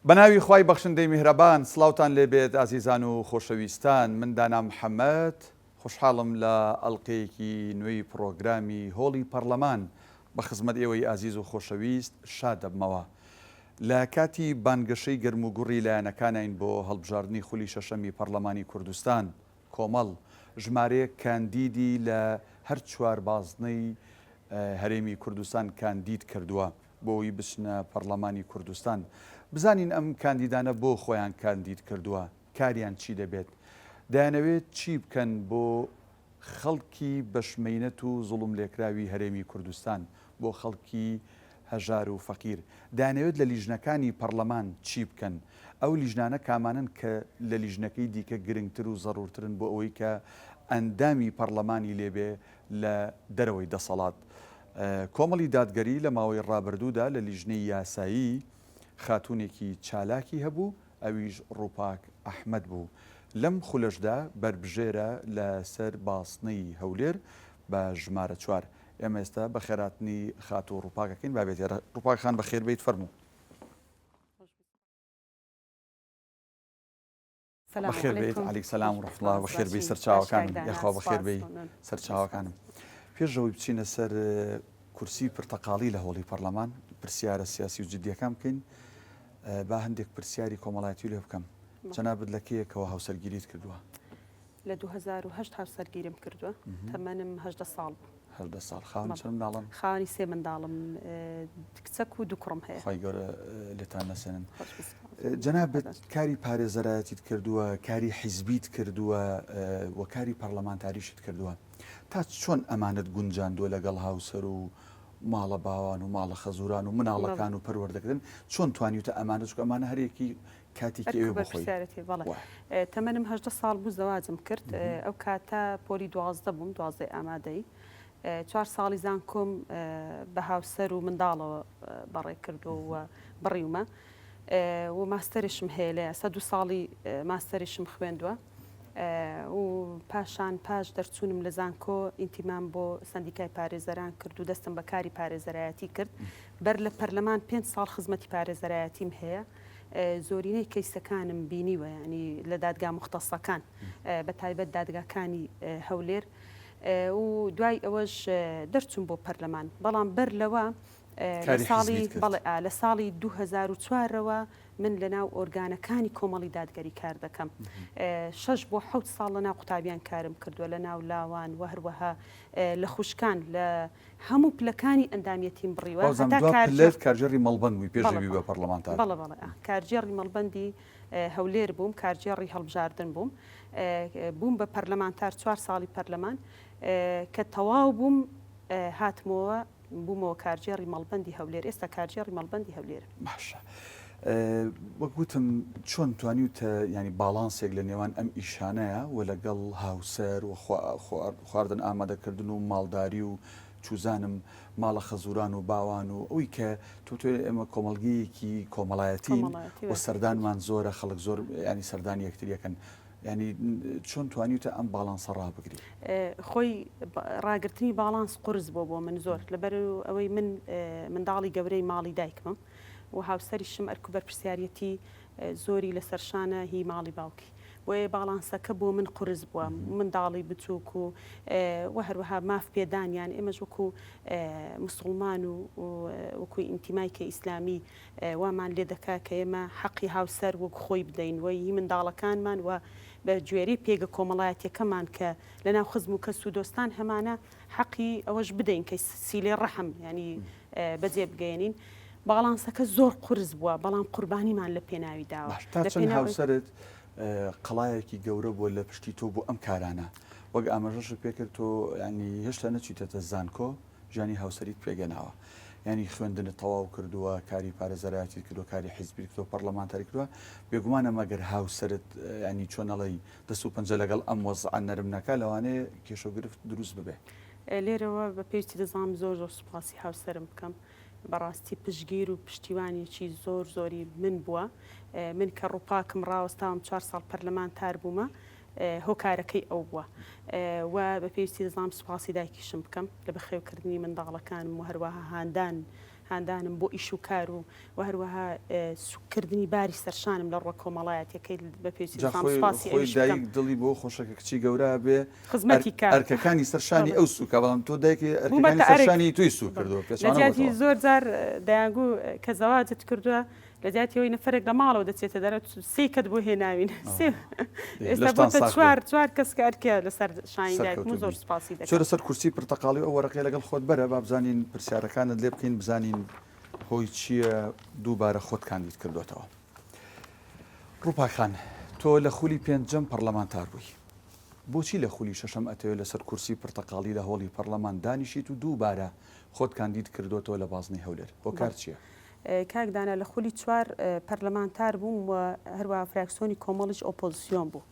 بەناوی خوای بەخشندەی میهرەبان سڵاوتان لێبێت ئازیزان و خۆشەویستان من دانا محەممەد خوشحاڵم لە ئەڵلقەیەکی نوێی پرۆگرامی هۆڵی پەرلەمان بە خزمەت ئێوەی ئازیز و خۆشەویست شاد دەبمەوە لە کاتی بانگەشەی گەرم و گوڕی لایەنەکانین بۆ هەڵبژاردننی خولی شەشەمی پەرلەمانی کوردستان کۆمەڵ ژمارەیە کاندیدی لە هەر چوار بازنەی هەرێمی کوردستان کاندید کردووە بۆی بچنە پەرلەمانی کوردستان. بزانین ئەم کاندیدانە بۆ خۆیان کاندید کردووە، کاریان چی دەبێت، دەیانەوێت چی بکەن بۆ خەڵکی بەشمەینەت و زوڵم لێکراوی هەرێمی کوردستان، بۆ خەڵکی هەژار و فەقیر، دەیانەوێت لە لیژنەکانی پەرلەمان چی بکەن. ئەو لیژنانە کامانن کە لە لیژنەکەی دیکە گرنگتر و زەڕورترن بۆ ئەوەی کە ئەندامی پەرلەمانی لێبێ لە دەرەوەی دەسەڵات. کۆمەڵی دادگەری لە ماوەی ڕابردوودا لە لیژنەی یاسایی خاتونێکی چالاکی هەبوو، ئەویش ڕووپاک ئەحمەد بوو. لەم خولەشدا بربژێرە لەسەر باسنەی هەولێر بە ژمارە 4. ئێمە ئێستا بە خێراتنی خات و ڕووپاکەکەین بابێت ڕووپاک خان بە خێربێیت فەرموو. بەخێربێت عەلەیک سەلام و ڕەحمەتوڵڵا بەخێربێی سەرچاوەکانم یەخوا بەخێربێی سەرچاوەکانم. پێشەوەی بچینە سەر کورسی پرتەقاڵی لە هۆڵی پەرلەمان پرسیارە سیاسی و جدیەکان بکەین. با هەندێک پرسیاری کۆمەڵایەتی لێ بکەم. جەنابەت لە کێیەکەوە هاوسەرگیریت کردووە؟ لە 2008 هاوسەرگیریم کردووە، تەمەنم 18 ساڵ بوو. 18 ساڵ. خاوەن چەند منداڵن؟ خاوەنی 3 منداڵم، کچەک و 2 کوڕم هەیە. خی گەورە لێتان نەسێنن. جەنابەت کاری پارێزەرایەتیت کردووە، کاری حیزبیت کردووە و کاری پەرلەمانتاریشت کردووە. تا چۆن ئەمانت گونجاندووە لەگەڵ هاوسەر و ماڵە باوان و ماڵە خەزوران و مناڵەکان و پەروەردەکردن؟ چۆن توانیتە ئەمانە چکە ئەمانە هەرێکی کاتێکی ئێوە بخۆی؟ تەمەنم 18 ساڵ بوو زەواجم کرد. ئەو کاتە پۆلی 12 بووم، 12 ئامادەی. 4 ساڵی زان کۆم بە هاوسەر و منداڵەوە بەڕێ کردو و بڕیومە و ماستەرشم هەیە لە ئێستا 2 ساڵی ماستەرشم خوێندووە و پاشان پاش دەرچوونم لە زانکۆ ئینتیمام بۆ سندیکای پارێزەران کرد و دەستم بە کاری پارێزەرایەتی کرد. بەر لە پەرلەمان 5 ساڵ خزمەتی پارێزەرایەتیم هەیە. زۆرینەی کەیسەکانم بینیوە، ینی لە دادگا مختصەکان بە تایبەت دادگاکانی هەولێر و دوای ئەوەش دەرچوون بۆ پەرلەمان. بەڵام بەر لەوە لە ساڵی 2004ەوە من لە ناو ئۆرگانەکانی کۆمەڵی دادگەری کار دەکەم. 6 بۆ 7 ساڵ لە ناو قوتابیان کارم کردووە، لە ناو لاوان و هەروەها لە خوشکان لە هەموو پلەکانی ئەندامیەتیم بڕیوە. کارژێڕی مەڵبەندی پێشەوی بە پەرلەمانتار. بەڵێ کارژێڕی مەڵبەندی هەولێر بووم، کارژێڕی هەڵبژاردن بووم. بووم بە پەرلەمانتار 4 ساڵی پەرلەمان کە تەواو بووم هاتمەوە بوومەوە کارژێڕی مەڵبەندی هەولێر. ئێستا کارژێڕی مەڵبەندی هەولێر. باشە. وەکوتم چۆن توانیوتە ینی باڵانسێک لە نێوان ئەم ئیشانەیە و لەگەڵ هاوسەر و خواردن ئامادەکردن و ماڵداری و چوزانم ماڵە خەزوران و باوان و ئەوی کە تۆ ئێمە کۆمەڵگەیەکی کۆمەڵایەتین و سەردانمان زۆرە، خەڵک زۆر ینی سەردانی یەکتریەکەن. ینی چۆن توانیوتە ئەم باڵانسە ڕابگری؟ خۆی ڕاگررتنی باڵانس قرس بۆ من زۆر لەبەر ئەوەی من منداڵی گەورەی ماڵی دایکمم و هاوسەریشم ئەرکوبەر پرسیارەتی زۆری لە سەرشانە هی ماڵی باوکی، بۆیە باڵانسەکە بۆ من قرس بووە. منداڵی بچووک و هەروەها ماف پێدانیان ئێمەش وەکو مسڵمان و وەکوی ئینتیمای کە ئیسلامی وامان لێ دەکا کە ئێمە حەقی هاوسەر وەک خۆی بدەین وی منداڵەکانمان و بە گوێرەی پێگە کۆمەڵایەتیەکەمان کە لەناو خزم و کەس و دۆستان هەمانە حەقی ئەوەش بدەین کە سیلێ ڕەحم ینی بەجێ بگەێنین. باڵانسەکە زۆر قرس بووە، بەڵام قوربانیمان لە پێناوی داوە. تا چەند هاوسەرت قەڵایەکی گەورە بووە لە پشتی تۆ بۆ ئەم کارانە؟ وەک ئاماژەش پێکرد تۆ ینی هێشتا نەچیتەتە زانکۆ ژیانی هاوسەریت پێگەناوە، ینی خوێندنت تەواو کردووە، کاری پارێزەرایەتی کردو، کاری حیزبی کردو، پەرلەمانتاری کردووە. بێگومانە مەگەر هاوسەرت ینی چۆنەڵی دەست و پەنجە لەگەڵ ئەم وەزعە نەرمنەکە لەوانەیە کێشەگرفت دروست ببێ. لێرەوە بە پێویستی دەزانم زۆر سوپاسی هاوسەرم بکەم. بەڕاستی پشگیر و پشتیوانێکی زۆری من بووە. من کە ڕووپاکم ڕاوەستاوم 4 ساڵ پەرلەمانتار بوومە، هۆکارەکەی ئەو بووە و بە پێویستی دەزانم سوپاسی دایکیشم بکەم لە بەخێوکردنی منداڵەکانم و هەروەها هاندانم بۆ ئیش و کار و هەروەها سوکردنی باری سەرشانم لە ڕۆ کۆمەڵایەتەکەی بە پێویستی سپاسی خۆی دایک دڵی بۆ خۆشەکە کچی گەورە بێ خزمەتی کار ئەرکەکانی سەرشانی ئەو سوکە بەڵام تۆ دایکی ئەرکەکانی سەرشانی توی سو کردووە پێچی زۆر جار دەیانگو کە زەواجت کردووە لە جاتیەوەی نەفرێک لە ماڵەوە دەچێتە دەرەوت سێ کەت بۆ هێناوین ئێستا بۆتە چوار کەس کە ئەرکە لەسەر شانی دایکم زۆر سپاسی دەکەم چۆ لەسەر کورسی پرتەقاڵی ئەو وەرەقەی لەگەڵ خۆت بەرە با بزانین پرسیارەکانت لێ بکەین بزانین هۆی چییە دووبارە خۆت کاندید کردوێتەوە. ڕووپاکان تۆ لە خولی پێنجەم پەرلەمانتار بووی، بۆچی لە خولی شەشەم ئەتەوێت لەسەر کورسی پرتەقاڵی لە هۆڵی پەرلەمان دانیشیت و دووبارە خۆت کاندید کردوێتەوە لە بازنەی هەولێر بۆ کار چییە؟ کاکدانە لە خولی چوار پەرلەمانتار بووم و هەروە فراکسیۆنی کۆمەڵیش ئۆپۆزیسیۆن بوو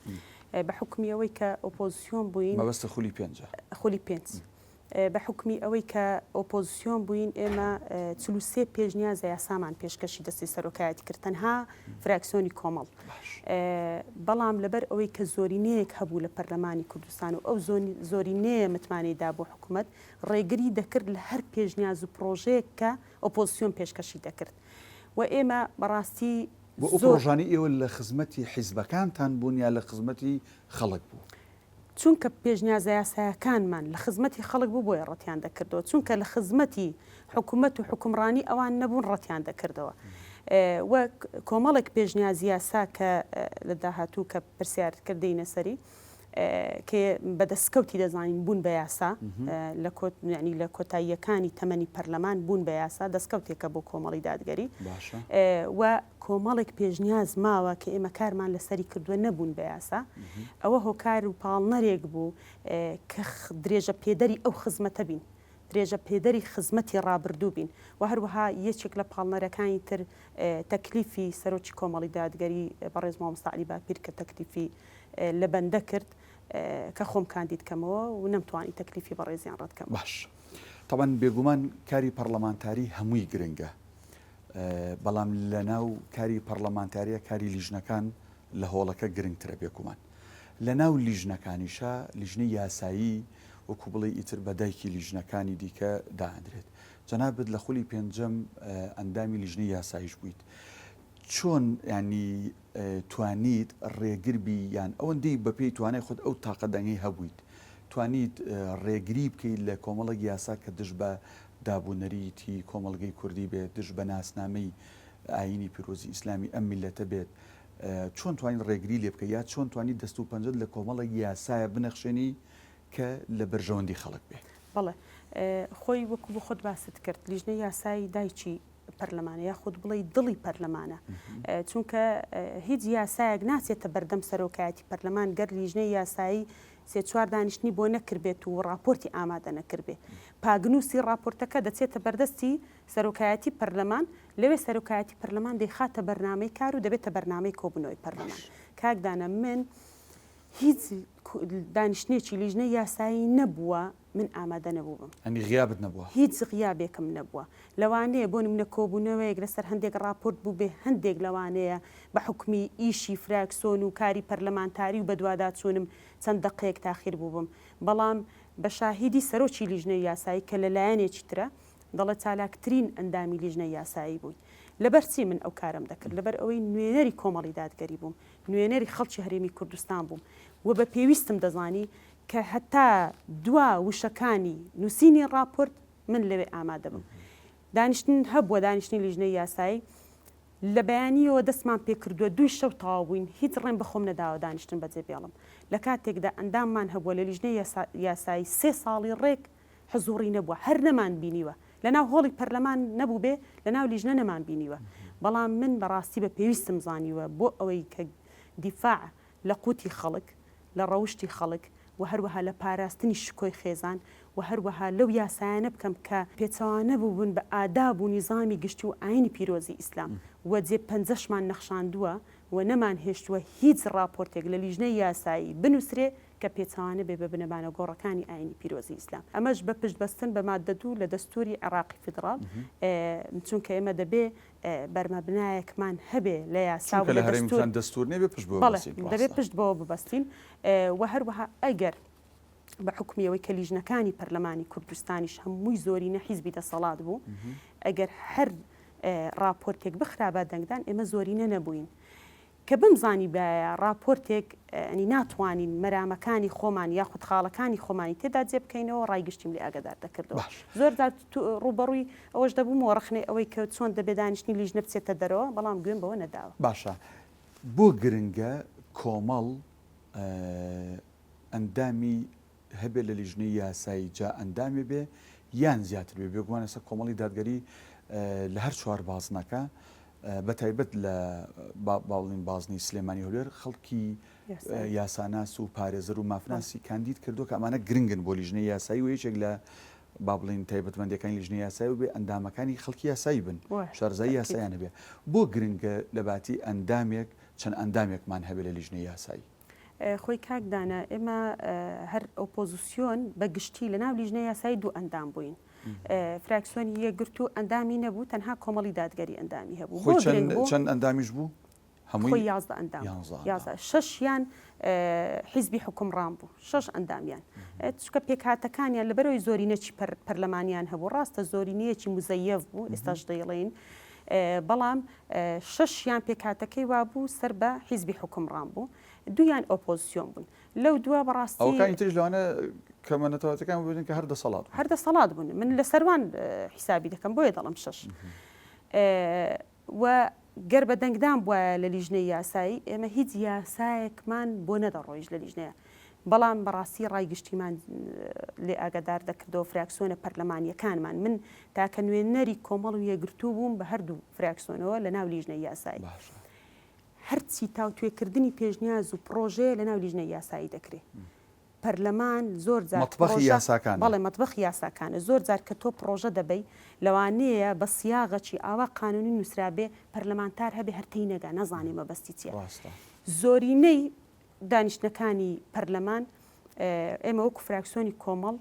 بە حکمی ئەوەی کە ئۆپۆزیسیۆن بووین مەبەستە خولی پێنجە خولی پێنج بە حکمی ئەوەی کە ئۆپۆزیسیۆن بووین ئێمە 43 پێشنیازە یاسامان پێشکەشی دەستی سەرۆکایەتی کرد تەنها فراکسیۆنی کۆمەڵ بەڵام لەبەر ئەوەی کە زۆرینەیەک هەبوو لە پەرلەمانی کوردستان و ئەو زۆرینەیە متمانەیدا بۆ حکوومەت ڕێگری دەکرد لە هەر پێشنیاز و پرۆژەیەک کە ئۆپۆزیسیۆن پێشکەشی دەکرد و ئێمە بەڕاستی بۆ ئەو پرۆژانی ئێوە لە خزمەتی حیزبەکانتان بوون یا لە خزمەتی خەڵک بوو؟ چونکە پێشنیازە یاسایەکانمان لە خزمەتی خەڵک بوو بۆیە ڕەتیان دەکردەوە چونکە لە خزمەتی حکوومەت و حکومڕانی ئەوان نەبوون ڕەتیان دەکردەوە وە کۆمەڵێک پێشنیازی یاسا کە لە داهاتوو کە پرسیارکردەی نەسەری کە بەدەستکەوتی دەزانین بوون بە یاسا لە کۆتاییەکانی تەمەنی پەرلەمان بوون بە یاسا دەستکەوتێکە بۆ کۆمەڵی دادگەری و کۆمەڵێک پێشنیاز ماوە کە ئێمە کارمان لەسەری کردووە نەبوون بە یاسا ئەوە هۆکار و پاڵنەرێک بوو کە درێژە پێدەری ئەو خزمەتە بین درێژە پێدەری خزمەتی ڕابردوو بین و هەروەها یەکێک لە پاڵنەرەکانی تر تەکلیفی سەرۆکی کۆمەڵی دادگەری بەڕێز مامۆستا عەلی باپیر کە تەکلیفی لە بەندە کرد کە خۆم کاندید کەمەوە و نەمتوانی تەکلیفی بەڕێزیان ڕەتکەم. باش تەبەن بێگومان کاری پەرلەمانتاری هەمووی گرنگە بەڵام لەناو کاری پەرلەمانتاریە کاری لیژنەکان لە هۆڵەکە گرنگترە بێگومان لەناو لیژنەکانیشە لیژنەی یاسایی وەکو بڵێ ئیتر بەدایکی لیژنەکانی دیکە داهەندرێت جەنابەت لە خولی پێنجەم ئەندامی لیژنەی یاساییش بوویت چۆن ینی توانیت ڕێگربی یان ئەوەندەی بەپێی توانای خۆت ئەو تاقەدەنگەی هەبوویت توانیت ڕێگری بکەیت لە کۆمەڵێک یاسا کە دژ بە دابوونەریتی کۆمەڵگەی کوردی بێت دژ بە ناسنامەی ئاینی پیرۆزی ئیسلامی ئەم میلەتە بێت چۆن توانین ڕێگری لێ بکە یا چۆن توانیت دەست و پەنجەت لە کۆمەڵێک یاسایە بنەخشێنی کە لە بەرژەوەندی خەڵک بێت؟ بەڵێ خۆی وەکو بۆ خۆت باست کرد لیژنەی یاسایی دایکی پەرلەمانە یا خۆت بڵێ دڵی پەرلەمانە چونکە هیچ یاسایەک ناچێتە بەردەم سەرۆکایەتی پەرلەمان گەر لیژنەی یاسایی سێ چوار دانیشتنی بۆ نەکردبێت و راپۆرتی ئامادە نەکردبێ پاگنووسی راپۆرتەکە دەچێتە بەردەستی سەرۆکایەتی پەرلەمان لەوێ سەرۆکایەتی پەرلەمان دەیخاتە بەرنامەی کار و دەبێتە بەرنامەی کۆبوونەوەی پەرلەمان کاکدانە من هیچ دانیشتێکی لیژنەی یاسایی نەبووە من ئامادە نەبووم ئەنی غیابت نەبووە هیچ غیابێکم نەبووە لەوانەیە بۆ نمونە کۆبوونەوەیەک لەسەر هەندێک راپۆرت بوو بێ هەندێک لەوانەیە بە حکمی ئیشی فراکسۆن و کاری پەرلەمانتاری و بە دووادا چوونم چەند دقەیەک تاخیر بووبم بەڵام بە شاهیدی سەرۆکی لیژنەی یاسایی کە لەلایەنێکی ترە دەڵێ چالاکترین ئەندامی لیژنەی یاسایی بووی لەبەرچی من ئەو کارم دەکرد لەبەر ئەوەی نوێنەری کۆمەڵی دادگەری بووم نوێنەری خەڵکی هەرێمی کوردستان بووم و بە پێویستم دەزانی کە هەتا دوا وشەکانی نووسینی راپۆرت من لەوێ ئامادە بم دانیشتن هەبووە دانیشتنی لیژنەی یاسایی لە بەیانیەوە دەستمان پێکردووە دوی شەو تەواو بووین هیچ ڕێم بەخۆم نەداوە دانیشتن بەجێ بێڵم لە کاتێکدا ئەنداممان هەبووە لە لیژنەی یاسایی 3 ساڵی ڕێک حزوڕی نەبووە هەر نەمان بینیوە لەناو هۆڵی پەرلەمان نەبوو بێ لەناو لیژنە نەمان بینیوە بەڵام من بەڕاستی بە پێویستم زانیوە بۆ ئەوەی کە دیفاع لە قوتی خەڵک لە ڕەوشتی خەڵک و هەروەها لە پاراستنی شکۆی خێزان و هەروەها لەو یاسایانە بکەم کە پێچەوانە بوون بە ئاداب و نیزامی گشتی و ئاینی پیرۆزی ئیسلام و جێ پەنجەشمان نەخشاندووە و نەمان هێشتووە هیچ راپۆرتێک لە لیژنەی یاسایی بنووسرێ کە پێچەوانە بێ بە بنەبانە گۆڕەکانی ئاینی پیرۆزی ئیسلام ئەمەش بە پشت بەستن بە مادە 2 لە دەستوری عێراقی فدرال چونکە ئێمە دەبێ بەرمەبنایەکمان هەبێ لە یاسا و لە دەستور نەبێ پشت بۆ دەبێت پشت بۆ ببەستین و هەروەها ئەگەر بە حکومیەوەی کە لیژنەکانی پەرلەمانی کوردستانیش هەمووی زۆرینە حیزبی دەسەڵات بوو ئەگەر هەر راپۆرتێک بخرابە دەنگدان ئێمە زۆرینە نەبووین کە بمزانی بە راپۆرتێک ئەنی ناتوانین مەرامەکانی خۆمان یاخود خاڵەکانی خۆمانی تێدا جێ بکەینەوە ڕایگشتیم لێ ئاگادار دەکردەوە زۆر ڕوبەڕووی ئەوەش دەبوو مۆڕخنێ ئەوەی کە چۆن دەبێ دانیشتنی لیژنە بچێتە دەرەوە بەڵام گوێن بەوە نەداوە باشە بۆ گرنگە کۆمەڵ ئەندامی هەبێ لە لیژنەی یاسایی جا ئەندامی بێ یان زیاتر بێ بێگومانە سە کۆمەڵی دادگەری لە هەر چوار بازنەکە بە تایبەت لە باڵین بازنی سلێمانی هەولێر خەڵکی یاساناس و پارێزەر و مافناسی کاندید کردو کە ئەمانە گرنگن بۆ لیژنەی یاسایی و یەکێک لە با بڵین تایبەتمەندیەکانی لیژنەی یاسایی و بێ ئەندامەکانی خەڵکی یاسایی بن شارزایی یاساییان هەبێ بۆ گرنگە لە باتی ئەندامێک چەند ئەندامێکمان هەبێ لە لیژنەی یاسایی خۆی کاکدانە ئێمە هەر ئۆپۆزیسیۆن بە گشتی لە ناو لیژنەی یاسایی دوو ئەندام بووین فراکسیۆنی یەکگرتو ئەندامی نەبوو تەنها کۆمەڵی دادگەری ئەندامی هەبوو چەند ئەندامیش بوو هەمووی 11 ئەندام 6یان حیزبی حکومڕان بوو 6 ئەندامیان چکە پێکهاتەکانیان لەبەرەوەی زۆرینەی پەرلەمانیان هەبوو ڕاستە زۆرینەیەکی مزەیەف بوو ئێستاش دەیڵێن بەڵام 6یان پێکهاتەکەی وا بوو سەر بە حیزبی حکومڕان بوو دویان ئۆپۆزیسیۆن بوون لەو دووە بەڕاستی ئەوکانی تریش لەوانە کەمەنەتەوەتەکان ببین کە هەردەسەڵات بوون من لە سەروان حیسابی دەکەم بۆیە دەڵم 6 و گەر بە دەنگدان بووە لە لیژنەی یاسایی ئێمە هیچ یاسایەکمان بۆ نەدەڕۆیش لە لیژنەیە بەڵام بەڕاستی ڕایگشتیمان لێ ئاگادار دەکردەوە فراکسیۆنە پەرلەمانیەکانمان من تاکە نوێنەری کۆمەڵ و یەکگرتوو بووم بە هەردوو فراکسیۆنەوە لە ناو لیژنەی یاسایی هەرچی تاوتوێکردنی پێشنیاز و پرۆژێ لە ناو لیژنەی یاسایی دەکرێت پەرلەمان زۆر جار بەڵێ مەتبەخی یاساکانە زۆر جار کە تۆ پرۆژە دەبەی لەوانەیە بە سیاغەکی ئاوا قانونی نووسرابێ پەرلەمانتار هەبێ هەرتەی نەگا نەزانێ مەبەستی چیە زۆرینەی دانیشتەکانی پەرلەمان ئێمە وەکو فراکسیۆنی کۆمەڵ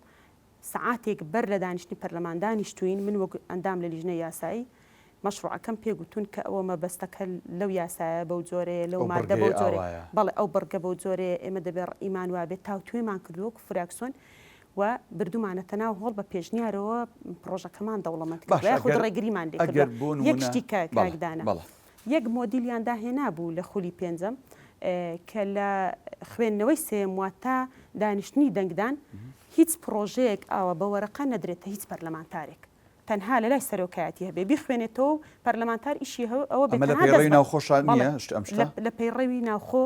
سعاتێک بەر لە دانیشتنی پەرلەمان دانیشتوین من وەکو ئەندام لە لیژنەی یاسایی مەشروعەکەم پێگوتون کە ئەوە مەبەستەکە لەو یاسایە بەو جۆرەیە لەو مادە بەو جۆرە بەڵێ ئەو بەرگە بەو جۆرەیە ئێمە دەبێت ئیمان وابێت تاوتوێمان کردووە فراکسیۆن و بردومانەتە ناو هەڵ بە پێشنیارەوە پرۆژەکەمان دەوڵەمەند خود ڕێگریمان دێکردو یەک شتی کاکدانە یەک مۆدیلیان داهێنا بوو لە خولی پێنجەم کە لە خوێندنەوەی سێم واتە دانیشتنی دەنگدان هیچ پرۆژەیەک ئاوە بە وەرەقە نەدرێتە هیچ پەرلەمانتارێک تەنها لە لای سەرۆکایەتی هەبێ بیخوێنێتەوە پەرلەمانتار ئیشی ئەوە لە پەیڕەوی ناوخۆ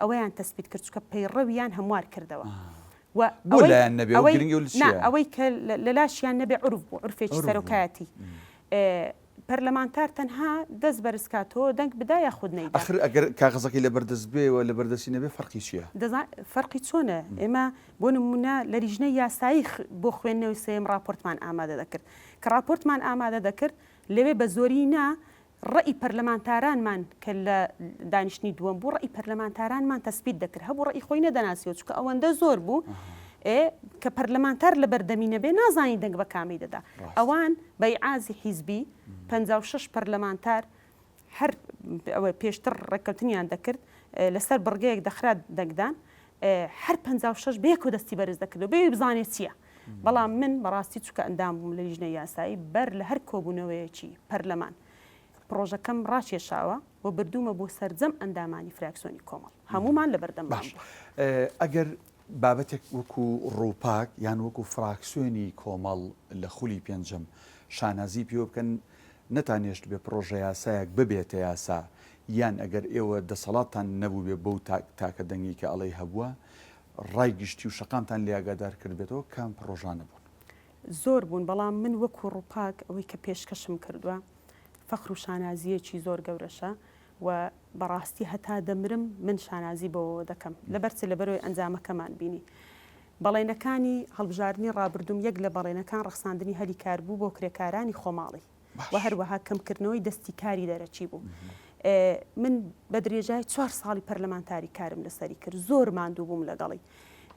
ئەوەیان تەسبیت کرد چکە پەیڕەویان هەموار کردەوە ئەوەی کە لە لاشیان نەبێ عروف بوو عرفێکی سەرۆکایەتی پەرلەمانتار تەنها دەست بەرزکاتەوە دەنگ بدا یا خود نەیدا ئەگەر کاغەزەکەی لە بەردەست بێەوە لە بەردەستی نەبێ فەرقی چییە؟ فەرقی چۆنە ئێمە بۆ نمونە لە لیژنەی یاسایی بۆ خوێندنەوەی سێم راپۆرتمان ئامادە دەکرد کە راپۆرتمان ئامادە دەکرد لەوێ بە زۆرینە ڕەئی پەرلەمانتارانمان کە لە دانیشتنی دووەم بوو ڕەئی پەرلەمانتارانمان تەسبیت دەکرد هەبوو ڕەئی خۆی نەدەناسیەوە چکە ئەوەندە زۆر بوو کە پەرلەمانتار لە بەردەمی نەبێ نازانی دەنگ بە کامی دەدا ئەوان بەیعازی حیزبی 56 پەرلەمانتار هەر ئەوە پێشتر ڕێککەوتنیان دەکرد لەسەر بڕگەیەک دەخرات دەنگدان هەر 56 بەیەک و دەستی بەرز دەکردەوە بێ بزانێت چییە بەڵام من بەڕاستی چکە ئەندام بووم لە لیژنەی یاسایی بەر لە هەر کۆبوونەوەیەکی پەرلەمان پرۆژەکەم ڕاکێشاوە و بردوومە بۆ سەرجەم ئەندامانی فراکسیۆنی کۆمەڵ هەمومان لە بەردەم باش ئەگەر بابەتێک وەکو ڕووپاک یان وەکو فراکسیۆنی کۆمەڵ لە خولی پێنجەم شانازی پێوە بکەن نەتانێشت بێ پرۆژە یاسایەک ببێتە یاسا یان ئەگەر ئێوە دەسەڵاتان نەبوو بێ بەو تاکە دەنگی کە ئەڵەی هەبووە ڕای گشتی و شەقامتان لێگادار کرد بێتەوە کام پرۆژانە بوون زۆر بوون بەڵام من وەکو ڕووپاک ئەوەی کە پێشکەشم کردووە فەخر و شانازیەکی زۆر گەورەشە و بەڕاستی هەتا دەمرم من شانازی بۆ دەکەم لەبەرچ لەبەرەوەی ئەنجامەکەمان بینی بەڵێنەکانی هەڵبژاردننی ڕابردوم یەک لە بەڵێنەکان ڕەخساندنی هەری کاربوو بۆ کرێکارانی خۆماڵی و هەروەها کەمکردنەوەی دەستی کاری دەرەچی بوو من بە درێژای 4 ساڵی پەرلەمانتاری کارم لەسەری کرد زۆر ماندوو بووم لەگەڵی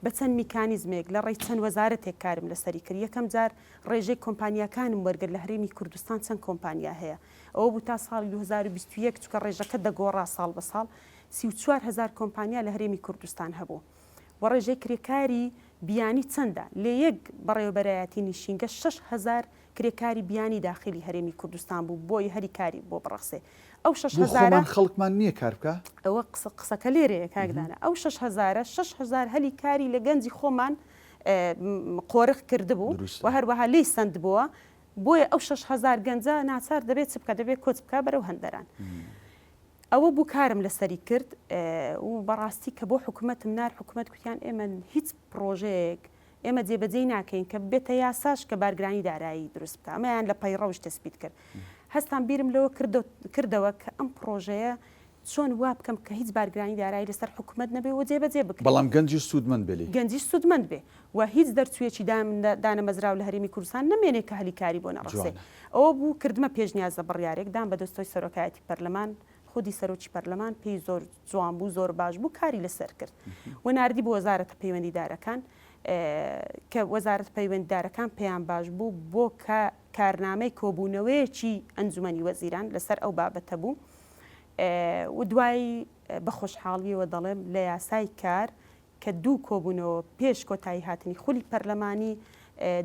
بە چەند میکانیزمێک لە ڕێی چەند وەزارەتێک کارم لەسەری کرد یەکەم جار ڕێژەی کۆمپانیاکانم وەرگرت لە هەرێمی کوردستان چەند کۆمپانیا هەیە ئەوە بوو تا ساڵی 2021 چکە ڕێژەکە دەگۆڕا ساڵ بە ساڵ 34,000 کۆمپانیا لە هەرێمی کوردستان هەبوو و ڕێژەی کرێکاری بیانی چەندە لێ یەک بەڕێوەبەرایەتی نیشینگە 6,000 کرێکاری بیانی داخلی هەرێمی کوردستان بوو بۆی هەری کاری بۆ بڕەخسێ ئەو 6,000 خەڵکمان نییە کار بکە ئەوە قسەکە لێرەیە کاکدانە ئەو 6,000 هەلی کاری لە گەنجی خۆمان قۆرق کردبوو و هەروەها لی سند بووە بۆیە ئەو 6,000 گەنجە ناچار دەبێت بکە دەبێت کۆچ بکە بەرەو هەندەران ئەوە بوو کارم لەسەری کرد و بەڕاستی کە بۆ حکوومەتم نار حکوومەت کوتیان ئێمە هیچ پرۆژەیەک ئێمە جێبەجێ ناکەین کە بێتە یاساش کە بارگرانی دارایی دروست بکە ئەمەیان لە پەیڕەوش تەسبیت کرد هەستان بیرم لەوە کردەوە کە ئەم پرۆژەیە چۆن وا بکەم کە هیچ بارگرانی دارایی لەسەر حکوومەت نەبێ و جێبەجێ بکرێت بەڵام گەنجی سوودمەند بێ گەنجی سوودمەند بێ و هیچ دەرچوویەکی دانەمەزراو لە هەرێمی کوردستان نامێنێت کە هەلیکاری بۆ نەڕەسێ ئەوە بوو کردمە پێشنیازە بڕیارێک دام بە دەستۆی سەرۆکایەتی پەرلەمان خودی سەرۆکی پەرلەمان پێی زۆر جوان بوو زۆر باش بوو کاری لەسەر کرد و ناردی بۆ وەزارەتە پەیوەندیدارەکان کە وەزارەت پەیوەندیدارەکان پێیان باش بوو بۆ کارنامەی کۆبوونەوەیەکی ئەنجومەنی وەزیران لەسەر ئەو بابەتە بوو و دوایی بە خۆشحاڵیەوە دەڵێم لە یاسای کار کە دوو کۆبوونەوە پێش کۆتایی هاتنی خولی پەرلەمانی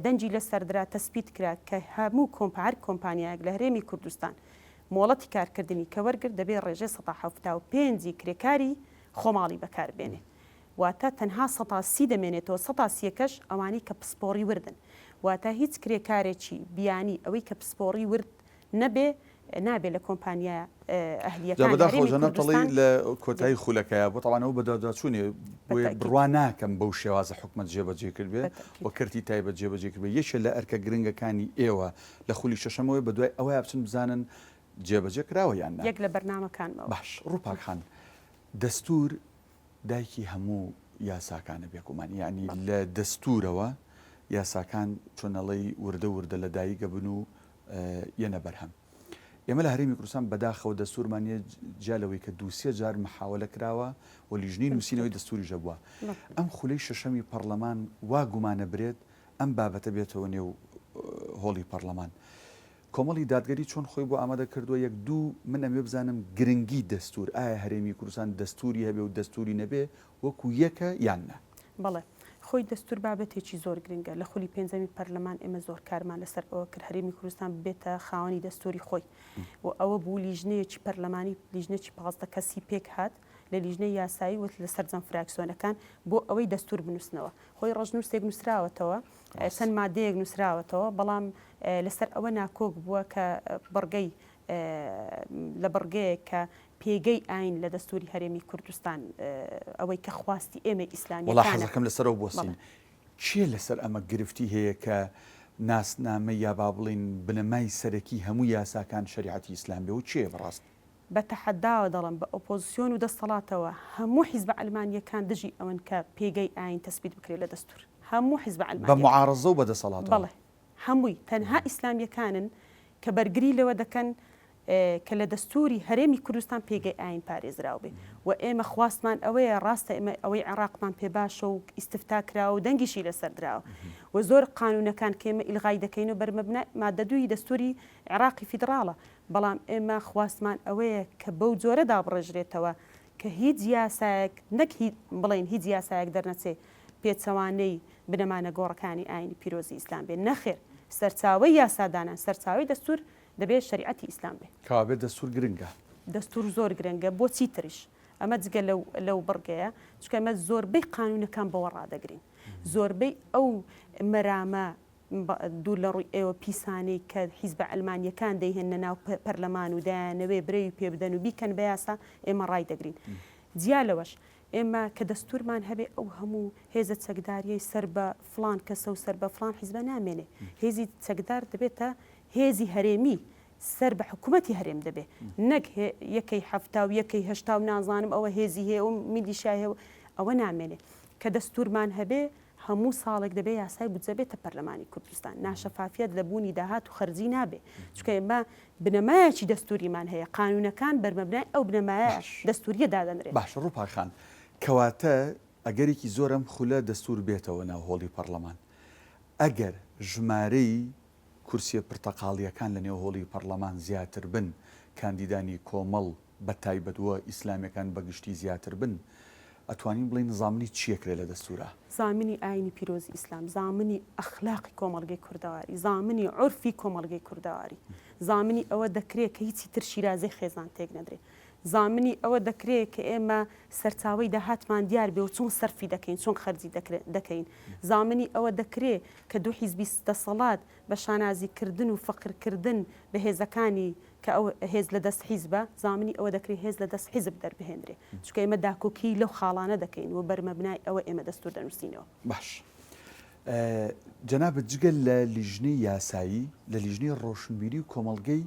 دەنجی لەسەردرا تەسبیت کرا کە هەموو هەر کۆمپانیایەک لە هەرێمی کوردستان مۆڵەتی کارکردنی کە وەرگرت دەبێت ڕێژەی 1970 کرێکاری خۆماڵی بەکاربێنێ واتە تەنها 130 دەمێنێتەوە 130کەش ئەوانی کە پسپۆڕی وردن واتە هیچ کرێکارێکی بیانی ئەوەی کە پسپۆڕی ورد نەبێ نابێت لە کۆمپانیا ئەهلیەکان لە کۆتایی خولەکەیە بۆ تاوانەوە بەداداچوونێ بڕوا ناکەم بەو شێوازە حکومەت جێبەجێ کردبێ و کردی تایبەت جێبەجێ کردبێ یەکێ لە ئەرکە گرنگەکانی ئێوە لە خولی شەشەمەوەی بە دوای ئەوەی بچن بزانن جێبەجێ کراوە یان یەک لە بەرنامەکانمەوە باش ڕووپاکخان دەستور دایکی هەموو یاساکانە بێکومان یعنی لە دەستورەوە یاساکان چۆنەڵی وردە لە دایکە بن و یەنە بەرهەم ئێمە لە هەرێمی کوردستان بەداخەوە دەستورمانە جالەوەی کە دووسێ جار محاولە کراوە و لیژنەی نووسینەوەی دەستوری ژەبووە ئەم خولەی شەشەمی پەرلەمان وا گومانە برێت ئەم بابەتە بێتەوە نێو هۆڵی پەرلەمان کۆمەڵی دادگەری چۆن خۆی بۆ ئامادە کردووە یەک دوو من ئەمێ بزانم گرنگی دەستور ئایا هەرێمی کوردستان دەستوری هەبێ و دەستوری نەبێ وەکو یەکە یان نە بەڵێ خۆی دەستور بابەتێکی زۆر گرنگە لە خولی پێنجەمی پەرلەمان ئێمە زۆر کارمان لەسەر ئەوە کرد هەرێمی کوردستان بێتە خاوەنی دەستوری خۆی و ئەوە بوو لیژنەیەکی پەرلەمانی لیژنێکی 15 کەسی پێک هات لە لیژنەی یاسایی وت لە سەرجەم فراکسیۆنەکان بۆ ئەوەی دەستور بنووسنەوە خۆی ڕژنووسێک نووسراوەتەوە چەند مادەیەک نووسراوەتەوە بەڵام لەسەر ئەوە ناکۆک بووە کە بڕگەی لە بڕگەیە کە پێگەی ئاین لە دەستوری هەرێمی کوردستان ئەوەی کە خواستی ئێمە ئیسلامی وڵا حەزەکەم لەسەرەوە بۆسین چیە لەسەر ئەمە گرفتی هەیە کە ناسنامە یا با بڵین بنەمای سەرەکی هەموو یاساکان شریعەتی ئیسلام بێ و چیە بەڕاست بە تەحەداوە دەڵم بە ئۆپۆزیسیۆن و دەسەڵاتەوە هەموو حیزب ئەلمانیەکان دژی ئەوەن کە پێگەی ئاین تەسبیت بکرێت لە دەستور هەموو حیزب ئەلمانیا بە معارەزە و بە دەسەڵاتەوە بەڵێ هەمووی تەنها ئیسلامیەکانن کە بەرگری لەوە دەکەن کە لە دەستوری هەرێمی کوردستان پێگەی ئاین پارێزراو بێ و ئێمە خواستمان ئەوەیە ڕاستە ئێمە ئەوەی عێراقمان پێ باشە و ئیستفتا کراوە و دەنگیشی لەسەر دراوە و زۆر قانونەکان کە ئێمە ئیلغای دەکەین و بەرمەبنە مادە دووی دەستوری عێراقی فیدراڵە بەڵام ئێمە خواستمان ئەوەیە کە بەو جۆرە دابڕێژرێتەوە کە هیچ یاسایەک نەک بڵێن هیچ یاسایەک دەرنەچێ پێچەوانەی بنەمانە گۆڕەکانی ئاینی پیرۆزی ئیسلام بێ نەخێر سەرچاوی یاسادانان سەرچاوی دەستور دەبێت شریعەتی ئیسلام بێ کابێت دەستور گرنگە دەستور زۆر گرنگە بۆچی تریش ئەمە جگە لەو بڕگەیە چکە ئەمە زۆربەی قانونەکان بەوە ڕادەگرین زۆربەی ئەو مەرامە دوور لە ڕووی ئێوە پیسانەی کە حیزبە ئەلمانیەکان دەیهێنە ناو پەرلەمان و دایانەوێ برەوی پێ بدەن و بیکەن بە یاسا ئێمە ڕای دەگرین جیا لەوەش ئێمە کە دەستورمان هەبێ ئەو هەموو هێزە چەکداریەی سەر بە فلان کەسە و سەر بە فلان حیزبە نامێنێ هێزی چەکدار دەبێتە هێزی هەرێمی سەر بە حکوومەتی هەرێم دەبێ نەک یەکەی هەفتا و یەکەی هەشتا و نازانم ئەوە هێزی هەیە و میلیشای هەیە ئەوە نامێنێ کە دەستورمان هەبێ هەموو ساڵێک دەبێ یاسای بودجە بێتە پەرلەمانی کوردستان ناشەفافیت لە بوونی داهات و خەرجی نابێ چکە ئێمە بنەمایەکی دەستوریمان هەیە قانونەکان بەرمەبنای ئەو بنەمایە دەستوریە دادەنرێت باش ڕووپاخان کەواتە ئەگەرێکی زۆرم خولە دەستور بێتەوە ناو هۆڵی پەرلەمان ئەگەر ژمارەی کورسیە پرتەقاڵیەکان لە نێو هۆڵی پەرلەمان زیاتر بن کاندیدانی کۆمەڵ بە تایبەتوە ئیسلامیەکان بەگشتی زیاتر بن ئەتوانین بڵین زامنی چیەکرێ لە دەستورە؟ زامنی ئاینی پیرۆزی ئیسلام، زامنی ئەخلاقی کۆمەڵگەی کوردەواری، زامنی عورفی کۆمەڵگەی کوردەواری، زامنی ئەوە دەکرێت کە هیچی تر شیرازەی خێزان تێک نەدرێت، زامنی ئەوە دەکرێت کە ئێمە سەرچاوی داهاتمان دیار بێ و چۆن سەرفی دەکەین، چۆن خەرجی دەکەین، زامنی ئەوە دەکرێت کە دوو حیزبی دەسەڵات بە شانازیکردن و فەقرکردن بە هێزەکانی کە ئەو هێز لە دەست حیزبە، زامنی ئەوە دەکرێت هێز لە دەست حیزب دەربهێنرێ، چونکە ئێمە داکۆکی لەو خاڵانە دەکەین و بەرمەبنای ئەوە ئێمە دەستور دەنووسینەوە. باش جەنابەت جگەل لە لیژنەی یاسایی لە لیژنەی ڕۆشنبیری و کۆمەڵگەی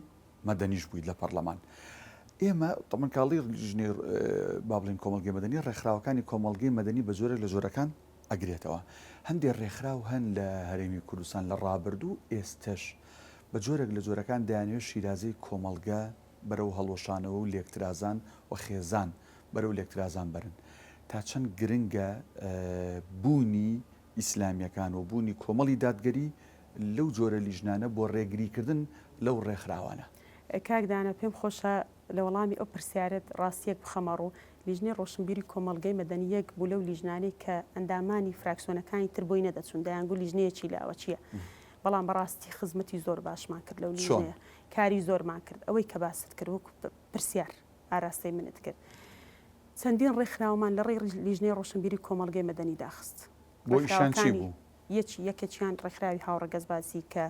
مەدەنیش بوویت لە پەرلەمان. ئێمە تەمەن کاڵی لیژنەی با بڵین کۆمەڵگەی مەدەنی ڕێکخراوەکانی کۆمەڵگەی مەدەنی بە جۆرێک لە جۆرەکان ئەگرێتەوە. هەندێک ڕێکخراو هەن لە هەرێمی کوردستان لە ڕابردوو ئێستش بە جۆرێک لە جۆرەکان دەیانوێت شیرازەی کۆمەڵگە بەرەو هەڵۆشانەوە و لێکترازان و خێزان بەرەو لێکترازان بەرن. تا چەند گرنگە بوونی ئیسلامیەکان و بوونی کۆمەڵی دادگەری لەو جۆرە لیژنانە بۆ ڕێگریکردن لەو ڕێکخراوانە؟ کاکدانە پێم خۆشە لە وەڵامی ئەو پرسیارەت ڕاستیەک بخەمەڕوو. لیژنەی ڕۆشنبیری کۆمەڵگەی مەدەنیەک بوو لەو لیژنانەی کە ئەندامانی فراکسیۆنەکانی تر بۆی نەدەچوون، دەیانگو لیژنەیەکی لاوە چییە؟ بەڵام بەڕاستی خزمەتی زۆر باشمان کرد لەو لیژنەیە، کاری زۆرمان کرد. ئەوەی کە باست کرد وەکو پرسیار ئاراستەی منت کرد. چەندین ڕێکخراومان لە ڕێی لیژنەی ڕۆشنبیری کۆمەڵگەی مەدەنی داخست. بۆ ئیشان چی بوو؟ یەکێکیان ڕێکخراوی هاوڕە گەزبازی کە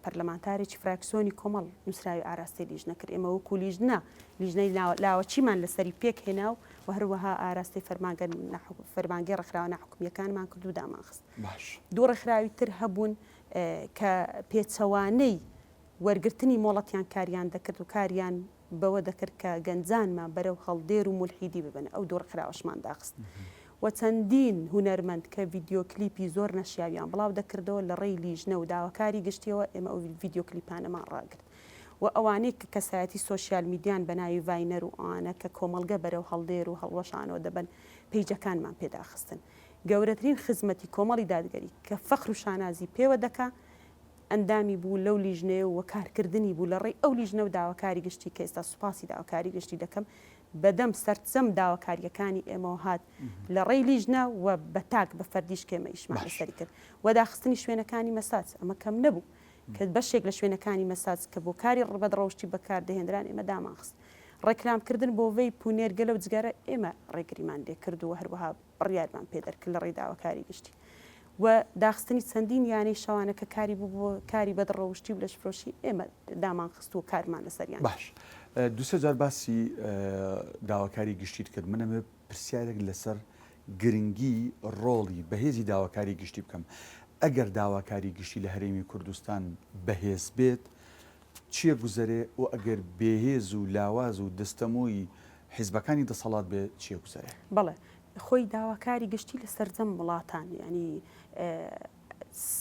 پەرلەمانتارێکی فراکسیۆنی کۆمەڵ نووسراوی ئاراستەی لیژنە کرد. ئێمە وەکو لیژنەی لاوەچیمان لەسەری پێک هێنا و هەروەها ئاراستەی فەرمانگەی ڕێکخراوە ناحکومیەکانمان کرد و دامانخست. دوو ڕێکخراوی تر هەبوون کە پێچەوانەی وەرگرتنی مۆڵەتیان کاریان دەکرد و کاریان بەوە دەکرد کە گەنجانمان بەرەو هەڵدێر و مولحیدی ببن. ئەو دوو ڕێکخراوەشمان داخست. و چەندین هونەرمەند کە ڤیددیۆکلیپی زۆر نەشیاویان بڵاو دەکردەوە لە ڕێی لیژنە و داواکاری گشتیەوە ئێمە ئەو ڤیددیۆکلیپانەمان ڕاگرت. و ئەوانەی کە کەسایەتی سۆسیال میدیان بە ناوی ڤاینەر و ئەوانە کە کۆمەڵگە بەرەو هەڵدێر و هەڵوەشانەوە دەبن پەیجەکانمان پێداخستن. گەورەترین خزمەتی کۆمەڵی دادگەری کە فەخر و شانازی پێوە دەکا ئەندامی بوو لەو لیژنەیە و کارکردنی بوو لە ڕێی ئەو لیژنە و داواکاری گشتی کە ئێستا سوپاسی داواکاری گشتی دەکەم بەدەم سەرچەم داواکاریەکانی ئێمەوە هات لە ڕێی لیژنە و بە تاک بە فەردیش کێمە ئیشمان لەسەری کرد. وەداخستنی شوێنەکانی مەساج ئەمە کەم نەبوو کە بەشێک لە شوێنەکانی مەساج کە بۆ کاری ڕبەدڕەوشتی بەکاردەهێنران ئێمە دامانخست. ڕێکلامکردن بۆ vەی پونێرگە لەو جگارە ئێمە ڕێگریمان لێ کردووە هەروەها بڕیارمان پێدەرکرد لە ڕێی داواکاری گشتی. و داخستنی چەندین یانەی شەوانە کە کاری بوو بۆ کاری بەدڕەوشتی و لەشفرۆشی ئێمە دامانخست و کارمان لەسەریان. باش دووسێ جار باسی داواکاری گشتیت کرد. منەمە پرسیارێک لەسەر گرنگی ڕۆڵی بەهێزی داواکاری گشتی بکەم. ئەگەر داواکاری گشتی لە هەرێمی کوردستان بەهێز بێت چییە گوزەرێ و ئەگەر بێهێز و لاواز و دەستەمۆی حیزبەکانی دەسەڵات بێت چییە گوزەرێ؟ بەڵێ خۆی داواکاری گشتی لە سەرجەم وڵاتان ینی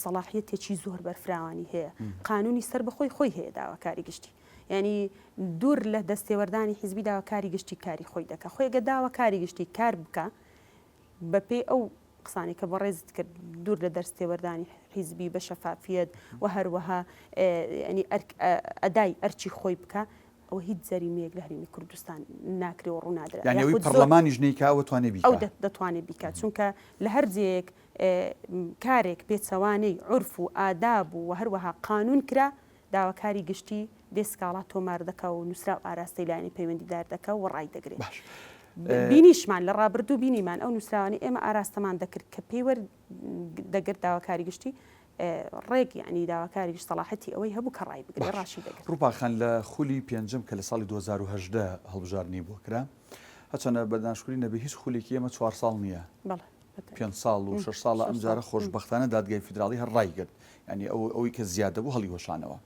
سەلاحیەتێکی زۆر بەرفراوانی هەیە. قانونی سەر بەخۆی خۆی هەیە داواکاری گشتی. ینی دوور لە دەستێوەردانی حیزبی داواکاری گشتی کاری خۆی دەکە. خۆی گە داواکاری گشتی کار بکە بەپێی ئەو قسانی کە بەڕێزت کرد دوور لە دەستێوەردانی حیزبی بە شەفافیەت و هەروەها ینی ئەدای ئەرچی خۆی بکە ئەوە هیچ جەریمەیەک لە هەرێمی کوردستان ناکرێەوە ڕوونادرا. یانەوەی پەرلەمانی ژنەیکاوە توانێ بیکات. ئەو دەتوانێت بیکات چونکە لە هەر جەیەک کارێک پێچەوانەی عورف و ئاداب و هەروەها قانون کرا داواکاری گشتی دێسکاڵا تۆمار دەکە و نووسرا و ئاراستەی لایەنی پەیوەندیدار دەکە و ڕای دەگرێت. بینیشمان لە ڕابردوو بینیمان ئەو نووسراوانی ئێمە ئاراستەمان دەکرد کە پێوە دەگرت داواکاری گشتی ڕێک ینی داواکاری گشت سەلاحەتی ئەوەی هەبوو کە ڕای بگرێت ڕاشی دەگرێت. ڕووپاخان لە خولی پێنجم کە لە ساڵی 2010 هەڵبژاردننی بۆ کرا هەچەنە بەدانشکوری نەبێ هیچ خولێکی ئێمە 4 ساڵ نییە 5 ساڵ و 6 ساڵە ئەمجارە خۆشبەختانە دادگای فیدراڵی هەر ڕای کرد ینی ئەوەی کە زیادە بوو هەڵی هۆشانەوە.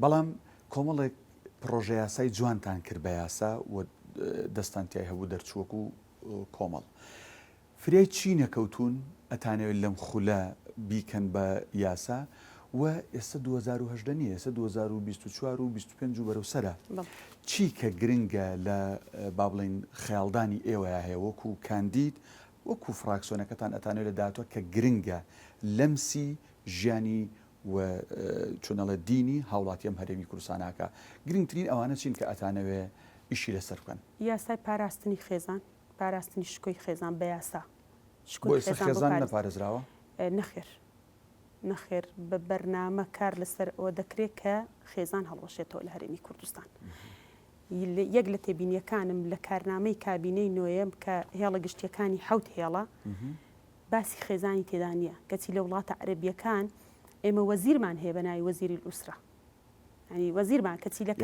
بەڵام کۆمەڵێک پرۆژە یاسای جوانتان کرد بە یاسا و دەستانتیای هەبوو دەرچووەک و کۆمەڵ فریای چی نەکەوتون ئەتانەوێت لەم خولە بیکەن بە یاسا و ئێستا 2010 نیە ئێستا 2024 و 25 و بەرەو سەرە چی کە گرنگە لە با بڵین خەیاڵدانی ئێوە هەیە وەکو کاندید وەکو فراکسیۆنەکەتان ئەتانێت لە داهاتوە کە گرنگە لەمسی ژیانی و چۆنەڵە دینی هاوڵاتی ئەم هەرێمی کوردستاناکە گرنگترین ئەوانە چین کە ئەتانەوێ ئیشی لەسەر بکەن؟ یاسای پاراستنی خێزان پاراستنی شکۆی خێزان بە یاسا بۆ ئێستا خێزان نەپارێزراوە نەخێر بە بەرنامە کار لەسەر ئەوە دەکرێت کە خێزان هەڵوەشێتەوە لە هەرێمی کوردستان. یەک لە تێبینیەکانم لە کارنامەی کابینەی نوێم کە هێڵە گشتیەکانی حوت هێڵە باسی خێزانی تێدا نییە. کەچی لە وڵاتە عەرەبیەکان ئێمە وەزیرمان هەیە بە ناوی وەزیری ئوسرە، ینی وەزیرمان کەچی لە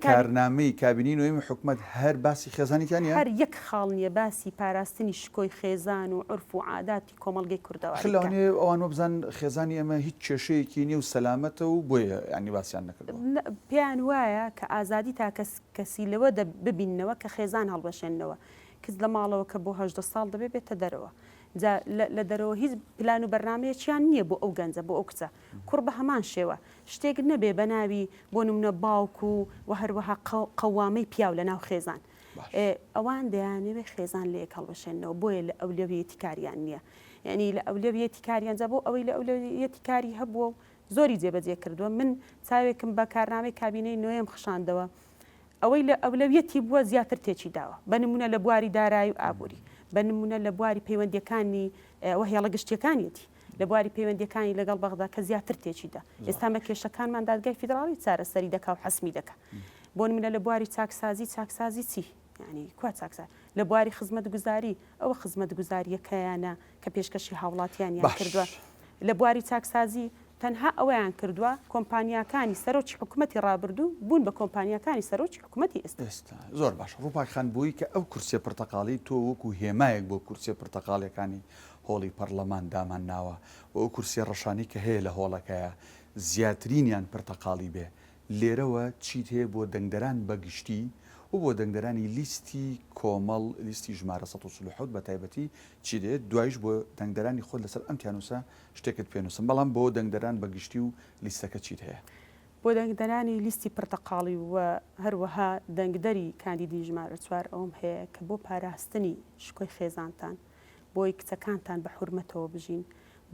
کارنامەی کابینی نوێمی حکومەت هەر باسی خێزانێکیان هەر یەک خاڵ نییە باسی پاراستنی شکۆی خێزان و عرف و عاداتی کۆمەڵگەی کوردەوە. خلانێ ئەوان بزان خێزانی ئەمە هیچ کێشەیەکی نیە و سەلامەتە و بۆیە ینی باسییان نەکردەوە. پێیان وایە کە ئازادی تا کەسی لەوە ببینەوە کە خێزان هەڵبەشێنەوە، کەس لە ماڵەوە کە بۆ 18 ساڵ دەبێت بێتە دەرەوە. لە دەرەوە هیچ پلان و بەرنمەیەکیان نییە بۆ ئەو گەنجە بۆ ئەو کچە کوڕ بە هەمان شێوە شتێک نەبێ بە ناوی بۆ نمونە باوکو و هەروەها قەوامەی پیاو لە ناو خێزان. ئەوان دەیانەوێت خێزان لە یەک هەڵبەشێنەوە بۆیە لە ئەولەویەتی کاریان نییە، یعنی لە ئەولەویەتی کاریانجا بۆ ئەوەی لە ئەولەویەتی کاری هەبووە و زۆری جێبەجێ کردووە. من چاوێکم بە کارنامەی کابینەی نوێم خشاندەوە ئەوەی لە ئەولەویەتی بووە زیاتر تێکی داوە، بە نمونە لە بواری دارایی و ئابووری، بە نمونە لە بواری پەیوەندیەکانی ئەوە هێڵە گشتیەکانیەتی، لە بواری پەیوەندیەکانی لەگەڵ بەغدا کە زیاتر تێکیدا. ئێستا مە کێشەکانمان دادگای فیدراڵی چارەسەری دەکا و حەسمی دەکا. بۆ نمونە لە بواری چاکسازی چی؟ ینی کوا چاکساز لە بواری خزمەت گوزاری ئەوە خزمەت گوزاریەکەیانە کە پێشکەشی هاوڵاتیانیان کردووە. لە بواری چاکسازی تەنها ئەوەیان کردووە کۆمپانیاکانی سەرۆکی حکوومەتی ڕابردوو بوون بە کۆمپانیاکانی سەرۆکی حکوومەتی ئێستا. زۆر باش ڕووپاکخان بووی کە ئەو کورسیە پرتەقاڵی تۆ وەکو هێمایەک بۆ کورسیە پرتەقاڵیەکانی هۆڵی پەرلەمان دامان ناوە و ئەو کورسیە ڕەشانی کە هەیە لە هۆڵەکەیە زیاترینیان پرتەقاڵی بێ. لێرەوە چیت هەیە بۆ دەنگدەران بەگشتی و بۆ دەنگدەرانی لیستی کۆمەڵ لیستی ژمارە 1970 بە تایبەتی چی دێت دوایش بۆ دەنگدەرانی خۆت لەسەر ئەم تیانوسە شتێکت پێنووسم، بەڵام بۆ دەنگدەران بەگشتی و لیستەکە چیت هەیە؟ بۆ دەنگدەرانی لیستی پرتەقاڵی و هەروەها دەنگدەری کاندیدی ژمارە 4 ئەوم هەیە کە بۆ پاراستنی شکۆی خێزانتان، بۆی کچەکانتان بە حورمەتەوە بژین،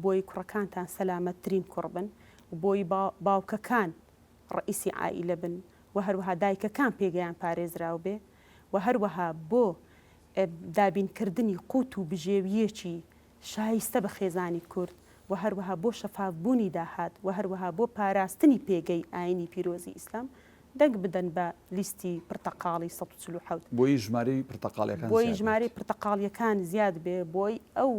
بۆی کوڕەکانتان سەلامەتترین کوڕ بن، بۆی باوکەکان ڕئیسی عائیلە بن و هەروەها دایکەکان پێگەیان پارێزراو بێ و هەروەها بۆ دابینکردنی قوت و بژێویەکی شایستە بە خێزانی کورد و هەروەها بۆ شەفافبوونی داهات و هەروەها بۆ پاراستنی پێگەی ئاینی پیرۆزی ئیسلام دەنگ بدەن بە لیستی پرتەقاڵی 1970 بۆی ژمارەی پرتەقاڵیەکان بۆی ژمارەی پرتەقاڵیەکان زیاد بێ، بۆی ئەو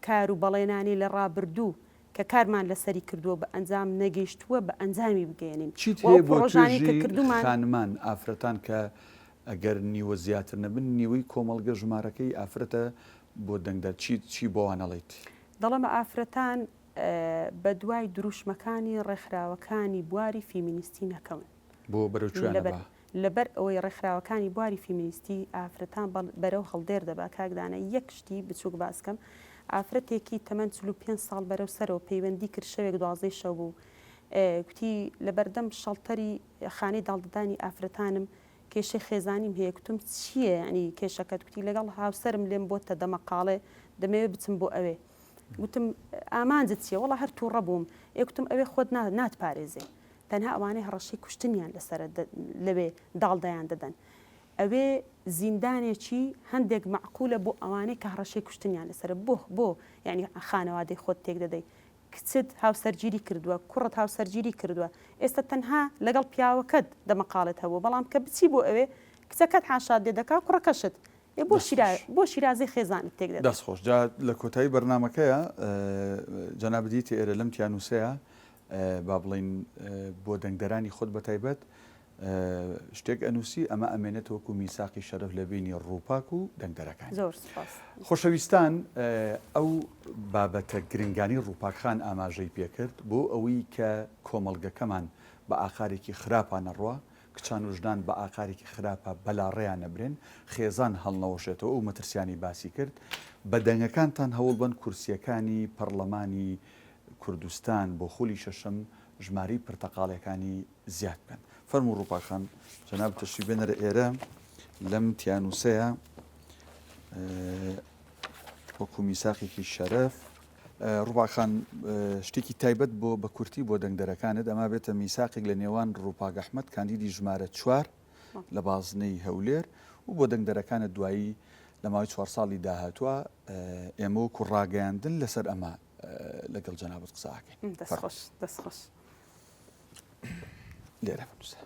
کار و بەڵێنانی لە ڕابردوو کە کارمان لەسەری کردووە بە ئەنجام نەگەیشتووە بە ئەنجامی بگەێنین. چیت هەیە بۆ توێژی خانمان ئافرەتان کە ئەگەر نیوە زیاتر نەبن نیوەی کۆمەڵگە ژمارەکەی ئافرەتە بۆ دەنگدەر چی بۆوانەڵیت؟ دەڵێمە ئافرەتان بە دوای دروشمەکانی ڕێکخراوەکانی بواری فیمینیستی نەکەون بۆ بەرەوچوانە لەبەر ئەوەی ڕێکخراوەکانی بواری فیمینیستی ئافرەتان بەرەو هەڵدێر دەبا. کاکدانە یەک شتی بچووک باسکەم ئافرەتێکی تەمەەن 45 ساڵ بەرەو سەرەوە پەیوەندی کرد شەوێک 12 شەو بوو کوتی لە بەردەم شەڵتەری خانەی داڵددانی ئافرەتانم کێشەی خێزانیم هەیە. کوتم چییە ینی کێشەکەت؟ کوتی لەگەڵ هاوسەرم لێم بۆتە دەمەقاڵێ دەمەوێت بچم بۆ ئەوێ. گوتم ئامانجت چیە؟ وەڵا هەر تووڕە بووم. گوتم ئەوێ خۆت ناتپارێزێ، تەنها ئەوانەی هەڕەشەی کوشتنیان لەسەر لەوێ داڵدایان دەدەن. ئەوێ زیندانێکی هەندێک معقولە بۆ ئەوانەی کە هەڕەشەی کوشتنیان لەسەر بۆ ینی خانەوادەی خۆت تێک دەدەی. کچت هاوسەرگیری کردووە، کوڕت هاوسەرگیری کردووە، ئێستا تەنها لەگەڵ پیاوەکەت دەمەقاڵت هەبوو، بەڵام کە بچی بۆ ئەوێ کچەکەت حاشاد لێ دەکا کوڕەکەشت بۆ شیرازەی خێزانت تێک دەدەن. دەستخۆش جا لە کۆتایی بەرنامەکەیە جەنابدیتە ئێرە لەم تیانوسەیە با بڵین بۆ دەنگدەرانی خۆت بەتایبەت شتێک ئەنووسی ئەمە ئەمێنێت وەکو میساقی شەرەف لە بینی ڕووپاک و دەنگدەرەکان. زۆر سپاس. خۆشەویستان ئەو بابەتە گرنگانی ڕووپاکخان ئاماژەی پێکرد بۆ ئەوەی کە کۆمەڵگەکەمان بە ئاخارێکی خراپە نەڕوە، کچان و ژنان بە ئاکارێکی خراپە بەلاڕێیان نەبرێن، خێزان هەڵنەوەشێتەوە و مەترسیانی باسی کرد. بە دەنگەکانتان هەوڵ بن کورسیەکانی پەرلەمانی کوردستان بۆ خولی شەشەم ژماری پرتەقاڵیەکانی زیاد بن. فەرموو ڕووپاکخان جەناب تەشریف بێنەرە ئێرە لەم تیانوسەیە وەکو میساقێکی شەرەف. ڕووپاکخان شتێکی تایبەت بۆ بە کورتی بۆ دەنگدەرەکانت ئەما بێتە میساقێک لە نێوان ڕووپاک ئەحمەد کاندیدی ژمارە 4 لە بازنەی هەولێر و بۆ دەنگدەرەکانت دوایی لە ماوەی 4 ساڵی داهاتووە ئێمە وەکو ڕاگەیاندن لەسەر ئەمە لەگەڵ جەنابەت قساکەین. دەستخۆش لێرە بنووسە.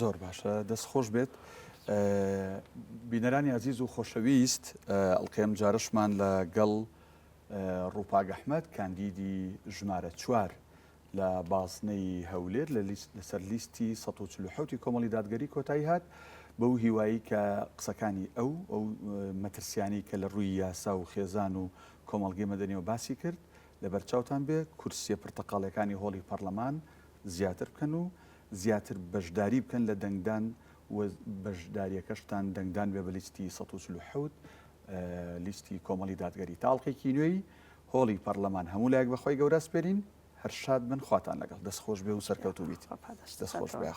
زۆر باشە دەستخۆش بێت. بینەرانی عزیز و خۆشەویست ئەڵقەیەم جارشمان لەگەڵ ڕووپاگ ئەحمەد کاندیدی ژمارە 4 لە بازنەی هەولێر لەسەر لیستی 147 کۆمەڵی دادگەری کۆتایی هات بەو هیوایی کە قسەکانی ئەو مەترسیانی کە لە ڕووی یاسا و خێزان و کۆمەڵگەی مەدەنیەوە باسی کرد لەبەر چاوتان بێ کورسیە پرتەقاڵەکانی هۆڵی پەرلەمان زیاتر بکەن و زیاتر بەشداری بکەن لە دەنگدان و بەشداریەکەشتان دەنگدان بێ بە لیستی 147 لیستی کۆمەڵی دادگەری تاڵقێکی نوێی هۆڵی پەرلەمان هەموو لایەک بەخۆی گەورە سپێرین هەر شاد بن خواتان لەگەڵ دەستخۆش بێ و سەرکەوتوو بیت دەستخۆش بێ.